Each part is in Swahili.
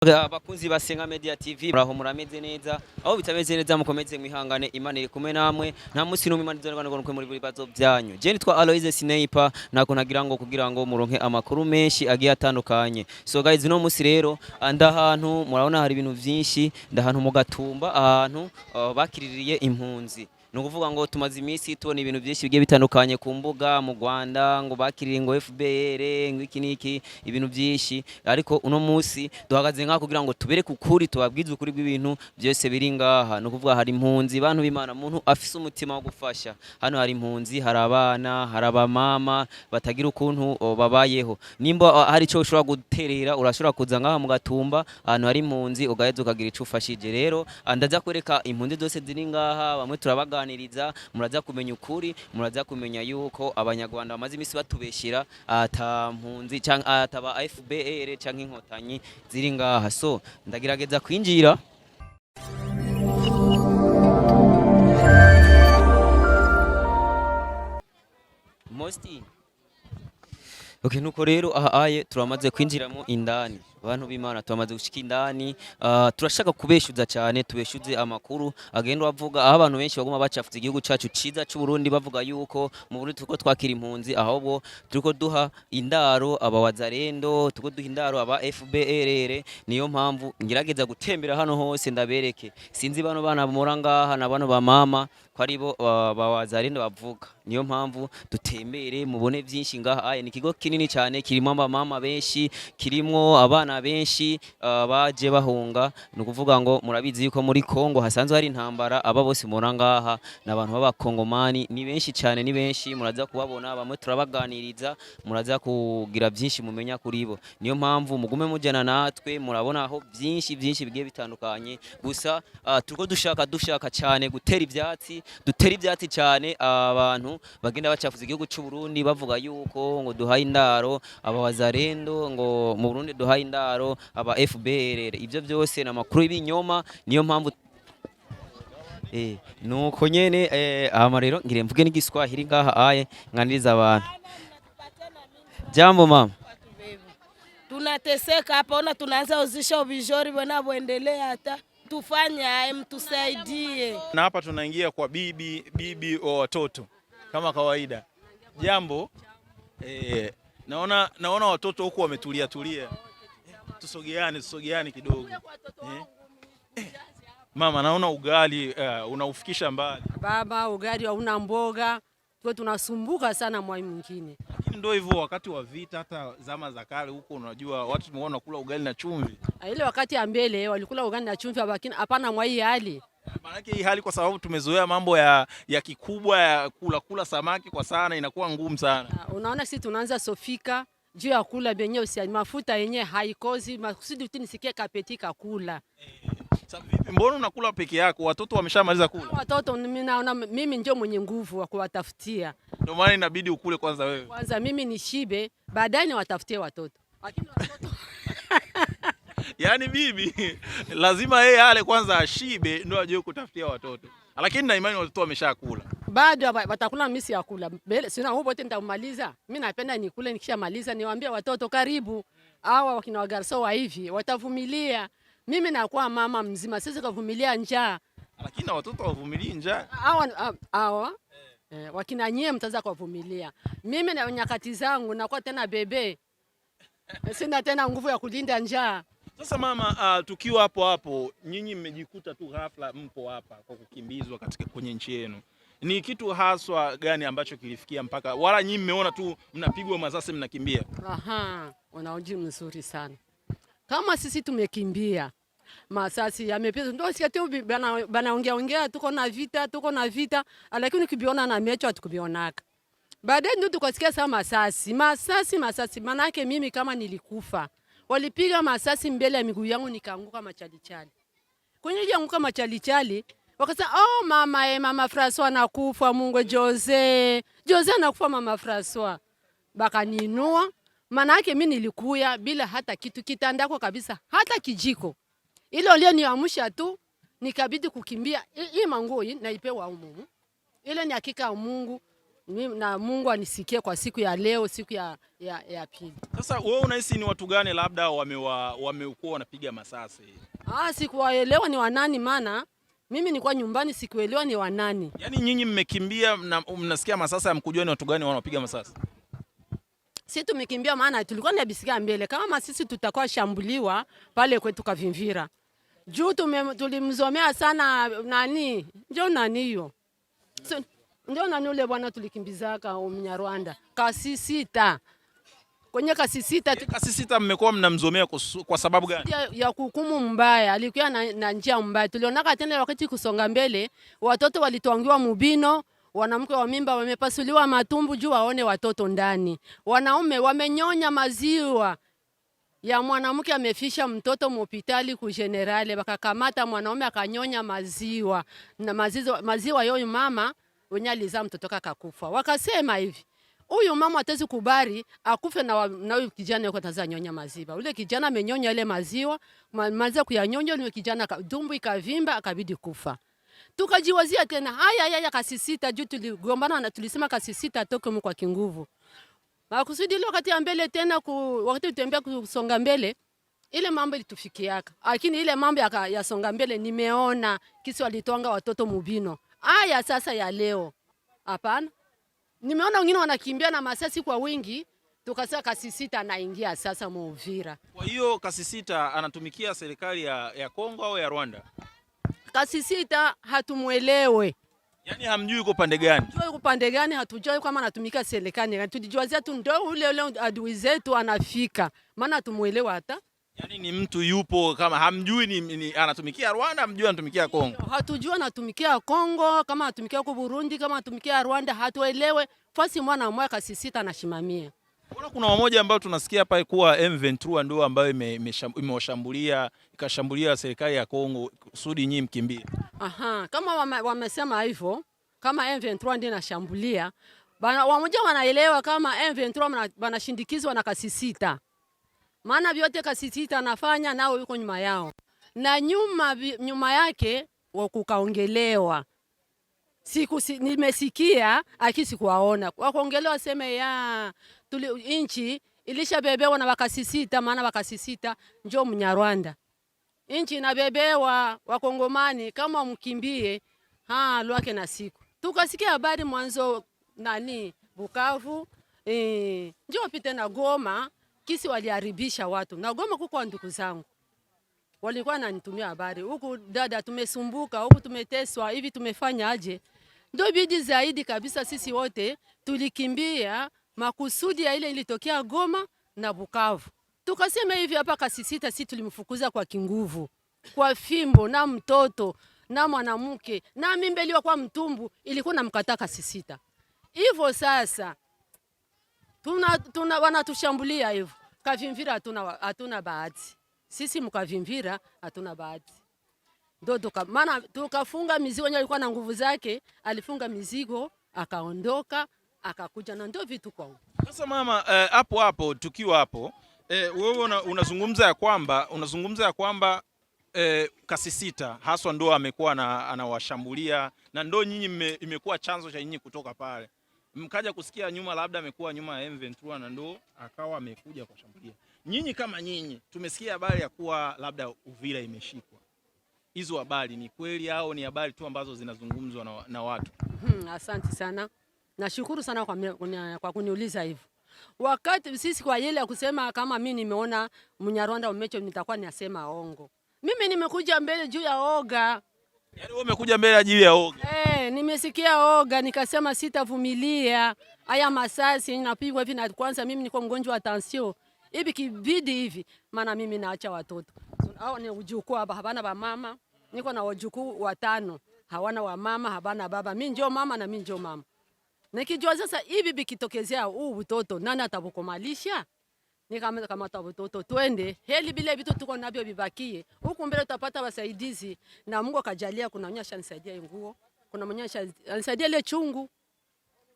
Abakunzi ba Senga Media TV muraho murameze neza aho bitameze neza mukomeze mwihangane Imana iri kumwe namwe nta musi numwe Imana izorwanirwa muri bibazo byanyu je nitwa Aloise Sniper nako nagira ngo kugira ngo muronke amakuru menshi agiye atandukanye so guys no musi rero ndahantu murabona hari ibintu byinshi ndahantu mu Gatumba ahantu bakiririye impunzi nukuvuga ngo tumaze iminsi tubona ibintu byinshi bigiye bitandukanye ku mbuga mu Rwanda ngo bakirire ngo FBR ngo iki niki ibintu byinshi ariko uno musi duhagaze nka kugira ngo tubere kukuri tubabwize ukuri bw'ibintu byose biri ngaha nukuvuga hari impunzi bantu b'Imana muntu afise umutima wo gufasha hano hari impunzi hari abana hari abamama batagira ukuntu babayeho nimba hari ico ushobora guterera urashobora kuza ngaha mu Gatumba ahantu hari impunzi ugaheza ukagira ico ufashije rero ndaza kwereka impunzi zose ziri ngaha bamwe turabaga muraza kumenya ukuri muraza kumenya yuko abanyarwanda bamaze imisi batubeshira ata mpunzi canke ataba FBR canke inkotanyi ziri ngaha so ndagerageza kwinjira Mosti Okay nuko rero ahaye turamaze kwinjiramo indani abantu b'Imana turamaze gushika indani turashaka kubeshuza cyane tubeshuze amakuru agenda bavuga aho abantu benshi baguma bacafuza igihugu cacu ciza cy'u Burundi bavuga yuko mu Burundi turiko twakira impunzi ahubwo turiko duha indaro abawazarendo turiko duha indaro aba FBR niyo mpamvu ngirageza gutembera hano hose ndabereke sinzi bano bana bamura ngaha na bano ba mama ko aribo bawazarendo bavuga niyo mpamvu dutembere mubone byinshi ngaha aye ni kigo kinini cyane kirimo abamama benshi kirimo abana benshi baje bahunga nukuvuga ngo murabizi yuko muri Kongo hasanzwe hari intambara aba bose murangaha nabantu b'abakongomani ni benshi cyane ni benshi muraza kubabona bamwe turabaganiriza muraza kugira byinshi mumenya kuri bo niyo mpamvu mugume mujana natwe murabona aho byinshi bigiye bitandukanye gusa turiko dushaka cyane gutera ibyatsi cyane abantu bagenda bacafuza igihugu cy'u Burundi bavuga yuko ngo duhaye indaro abawazarendo ngo mu Burundi duhaye indaro aba FBR ivyo byose na makuru y'ibinyoma niyo mpamvu nuko nyene ama rero ngire mvuge n'igiswahili ngaha aye nganiriza abantu jambo mama tunateseka hapa ona tunaanza uzisha ubijori bwana buendelea hata tufanye mtusaidie na hapa tunaingia kwa bibi wa watoto kama kawaida jambo naona watoto huko wametulia tusogeane kidogo mama naona ugali unaufikisha mbali baba ugali hauna mboga kwa tunasumbuka sana mwai mwingine lakini ndio hivyo wakati wa vita hata zama za kale huko unajua watu tumeona kula ugali na chumvi ile wakati ya mbele walikula ugali na chumvi lakini hapana mwai hali maana hii hali kwa sababu tumezoea mambo ya kikubwa ya kula samaki kwa sana inakuwa ngumu sana unaona sisi tunaanza sofika juu ya kula benye usi mafuta yenye haikozi makusudi tunisikie kapetika kula sasa vipi mbona unakula peke yako watoto wameshamaliza kula watoto mimi naona mimi ndio mwenye nguvu wa kuwatafutia ndio maana inabidi ukule kwanza wewe kwanza mimi nishibe baadaye ni watafutie watoto lakini watoto yani bibi lazima yeye ale kwanza ashibe ndio aje kutafutia watoto lakini na imani watoto wameshakula bado watakula misi ya kula sina huko tena nitamaliza mimi napenda nikule nikishamaliza niwaambie watoto karibu hawa wakina wagarso wa hivi watavumilia mimi nakuwa mama mzima sisi kuvumilia njaa lakini watoto wavumilie njaa hawa wakina nyie mtaanza kuvumilia mimi na nyakati zangu nakuwa tena bebe sina tena nguvu ya kulinda njaa sasa mama tukiwa hapo nyinyi mmejikuta tu ghafla mpo hapa kwa kukimbizwa kwenye nchi yenu ni kitu haswa gani ambacho kilifikia mpaka wala nyinyi mmeona tu mnapigwa masasi mnakimbia unaoji mzuri sana kama sisi tumekimbia masasi yamepita ndio sisi tu bana ongea tuko na vita lakini ukibiona na mecho atukubionaka baadaye ndio tukasikia sama masasi maana yake mimi kama nilikufa walipiga masasi mbele ya miguu yangu nikaanguka machalichali kwenye nilianguka machalichali wakasema mama François anakufa Mungu Jose anakufa mama François bakaninua maana yake mimi nilikuya bila hata kitu kitandako kabisa hata kijiko ile leo niamsha tu nikabidi kukimbia hii manguo naipewa Mungu ile ni hakika ya Mungu na Mungu anisikie kwa siku ya leo, siku ya pili. Sasa wewe unahisi ni watu gani labda wamekuwa wanapiga masasi? Sikuwaelewa ni wanani, maana mimi nilikuwa nyumbani, sikuelewa ni wanani. Yaani nyinyi mmekimbia mnasikia masasa ya mkujua ni watu gani wanapiga masasi? Sisi tumekimbia maana tulikuwa tunabisikia mbele kama sisi tutakuwa shambuliwa pale kwetu Kavimvira. Juu tulimzomea sana nani? Nani hiyo? Ndio nani ule bwana tulikimbizaka Mnyarwanda. Kasisita. Kwenye Kasisita. Kasisita mmekuwa mnamzomea kwa sababu gani? Ya hukumu mbaya, alikuwa na njia mbaya. Tulionaka tena wakati kusonga mbele, watoto walitwangiwa mubino, wanamke wa mimba wamepasuliwa matumbu juu waone watoto ndani. Wanaume wamenyonya maziwa ya mwanamke amefisha mtoto hospitali ku generale, bakakamata mwanaume akanyonya maziwa. Na maziwa yoyo mama wenye alizaa mtoto akakufa. Wakasema hivi, huyu mama atezi kubari akufe na huyu kijana yuko tazaa nyonya maziwa. Ule kijana amenyonya ile maziwa, maziwa kuyanyonya ule kijana dumbu ikavimba akabidi kufa. Tukajiwazia tena haya Kasisita juu tuligombana na tulisema Kasisita atoke kwa kinguvu. Makusudi ile wakati ya mbele tena wakati tutembea kusonga mbele ile mambo ilitufikiaka. Lakini ile mambo ya songa mbele nimeona kisi walitwanga watoto mubino. Haya sasa ya leo. Hapana. Nimeona wengine wanakimbia na masasi kwa wingi, tukasema Kasisita anaingia sasa Uvira. Kwa hiyo Kasisita anatumikia serikali ya Kongo au ya Rwanda? Kasisita hatumuelewe. Yaani hamjui yuko pande gani? Yuko pande gani hatujui kama anatumika serikali. Tulijua tu ndio ule adui zetu anafika. Maana hatumuelewa hata. Yaani ni mtu yupo kama hamjui ni anatumikia Rwanda, hamjui anatumikia Kongo. Hatujua anatumikia Kongo, kama anatumikia huko Burundi, kama anatumikia Rwanda, hatuelewe. Fasi mwana mmoja Kasisita anashimamia. Kuna wamoja ambao tunasikia hapa kuwa M23 ndio ambayo imewashambulia ikashambulia serikali ya Kongo kusudi nyinyi mkimbie. Kama wamesema hivyo, kama M23 ndio inashambulia, wamoja wanaelewa kama M23 wanashindikizwa na Kasisita. Maana vyote Kasisita anafanya nao yuko nyuma yao. Na nyuma yake kukaongelewa. Nimesikia akisi kuwaona. Wakaongelewa sema inchi ilishabebewa na Kasisita, maana Kasisita njoo Mnyarwanda. Inchi inabebewa Wakongomani kama mkimbie lwake na siku. Tukasikia habari mwanzo Bukavu, njoo pite na Goma, kisi waliharibisha watu. Na Goma kuko ndugu zangu. Walikuwa wananitumia habari. Huku dada tumesumbuka, huku tumeteswa, hivi tumefanya aje? Ndio bidi zaidi kabisa sisi wote tulikimbia makusudi ya ile ilitokea Goma na Bukavu. Tukasema hivi hapa Kasisita sisi tulimfukuza kwa kinguvu. Kwa fimbo na mtoto na mwanamke na mimba iliyokuwa mtumbu ilikuwa namkataa Kasisita. Hivyo sasa wanatushambulia hivyo. Kavimvira hatuna bahati. Sisi mkavimvira hatuna bahati. Ndio maana tukafunga mizigo, yeye alikuwa na nguvu zake, alifunga mizigo, akaondoka, akakuja na ndio vitu kwa huko. Sasa mama, hapo tukiwa hapo, wewe unazungumza ya kwamba Kasisita haswa ndo amekuwa anawashambulia na ndo nyinyi imekuwa chanzo cha nyinyi kutoka pale. Mkaja kusikia nyuma labda amekuwa nyuma ya M23 na ndo akawa amekuja kuwashambulia. Nyinyi kama nyinyi tumesikia habari ya kuwa labda Uvira imeshikwa. Hizo habari ni kweli au ni habari tu ambazo zinazungumzwa na watu? Asante sana. Nashukuru sana kwa kuniuliza hivyo. Wakati sisi kwa yele ya kusema kama mimi nimeona Mnyarwanda umecho nitakuwa ninasema ongo. Mimi nimekuja mbele juu ya oga. Yaani wewe umekuja mbele ajili ya oga? Nimesikia oga nikasema sitavumilia. Haya masasi ninapigwa hivi na kwanza mimi niko mgonjwa wa tension. Hivi kibidi hivi maana mimi naacha watoto. Hao ni ujukuu hapa habana ba mama. Niko na wajukuu 5. Hawana wa mama, habana baba. Mimi ndio mama na mimi ndio mama. Nikijua sasa hivi bikitokezea utoto nani atabukomalisha? Nikamata watoto twende. Heli bila vitu tuko navyo bibakie. Huku mbele tutapata wasaidizi na Mungu akajalia kuna mnyasha nisaidia nguo. Kuna mnyasha nisaidia ile chungu.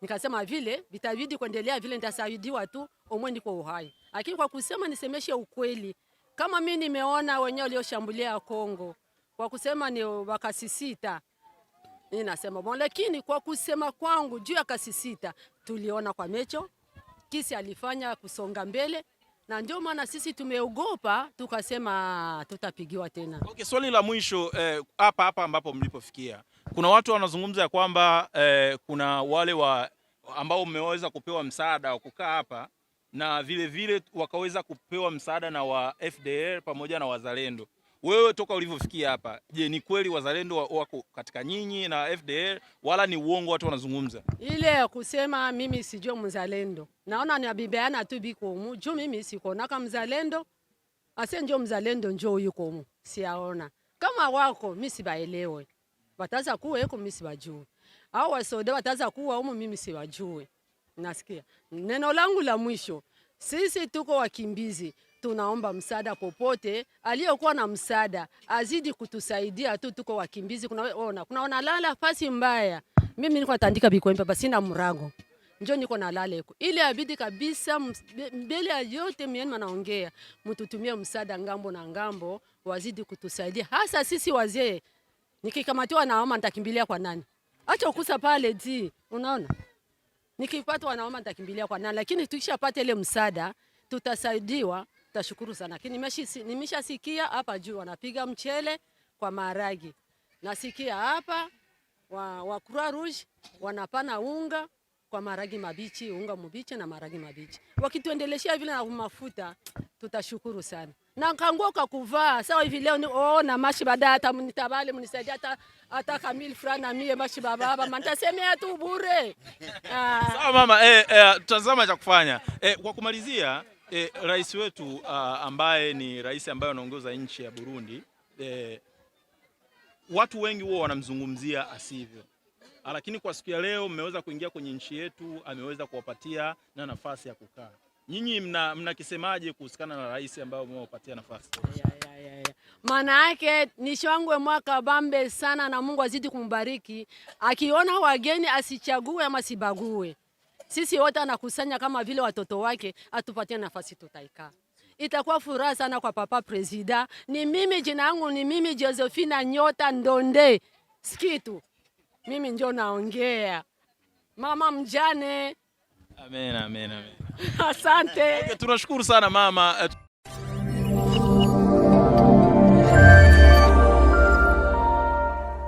Nikasema vile vitabidi kuendelea vile nitasaidiwa tu omwe niko uhai. Lakini kwa kusema nisemeshe ukweli. Kama mimi nimeona wenyewe walioshambulia Kongo. Kwa kusema ni Kasisita. Ninasema bon, lakini kwa kusema kwangu juu ya Kasisita tuliona kwa mecho kisi alifanya kusonga mbele, na ndio maana sisi tumeogopa tukasema tutapigiwa tena. Okay, swali la mwisho hapa ambapo mlipofikia, kuna watu wanazungumza ya kwamba kuna wale ambao mmeweza kupewa msaada wa kukaa hapa na vile wakaweza kupewa msaada na wa FDL pamoja na wazalendo. Wewe toka ulivyofikia hapa, je, ni kweli wazalendo wako katika nyinyi na FDL wala ni uongo watu wanazungumza? Ile kusema mimi sijui mzalendo. Naona ni abibeana tu biko humu. Juu mimi sikuona kama mzalendo. Ase njoo mzalendo njoo yuko humu. Siaona. Kama wako mimi sibaelewe. Wataza kuwa yuko mimi sibajui. Au wasoda wataza kuwa humu mimi siwajui. Nasikia. Neno langu la mwisho. Sisi tuko wakimbizi. Tunaomba msaada popote, aliyokuwa na msaada azidi kutusaidia tu, tuko wakimbizi. Kuna lala fasi mbaya. Mimi niko natandika bikwembe basi na mrago. Njoo niko na lala huko. Ile abidi kabisa mbele ya yote mimi naongea, mtutumie msaada ngambo na ngambo, wazidi kutusaidia. Hasa sisi wazee. Nikikamatiwa na mama nitakimbilia kwa nani? Acha ukusa pale di. Unaona? Nikipatwa na mama nitakimbilia kwa nani? Lakini tukishapata ile msaada, tutasaidiwa. Tashukuru sana. Lakini nimeshasikia hapa juu wanapiga mchele kwa maharagi. Nasikia hapa wa Croix Rouge wanapana unga kwa maharagi mabichi, unga mbichi na maharagi mabichi. Wakituendeleshia vile na mafuta, tutashukuru sana. Na kangoka kuvaa. Sawa hivi leo ni na mashi baada hata mnitabale mnisaidia hata kamili frana mie mashi baba mtasemea tu bure. Sawa mama, tazama cha kufanya. Kwa kumalizia, rais wetu ambaye ni rais ambaye anaongoza nchi ya Burundi, watu wengi wao wanamzungumzia asivyo, lakini kwa siku ya leo mmeweza kuingia kwenye nchi yetu, ameweza kuwapatia na nafasi ya kukaa. Nyinyi mnakisemaje kuhusiana na rais ambaye mmewapatia nafasi? Maana yake ni shangwe mwaka bambe sana, na Mungu azidi kumbariki. Akiona wageni asichague ama sibague. Sisi wote anakusanya kama vile watoto wake, atupatie nafasi tutaikaa. Itakuwa furaha sana kwa papa presida. Ni mimi, jina yangu ni mimi Josephina Nyota Ndonde. Sikitu. Mimi ndio naongea. Mama mjane. Amen. Asante. Okay, tunashukuru sana mama.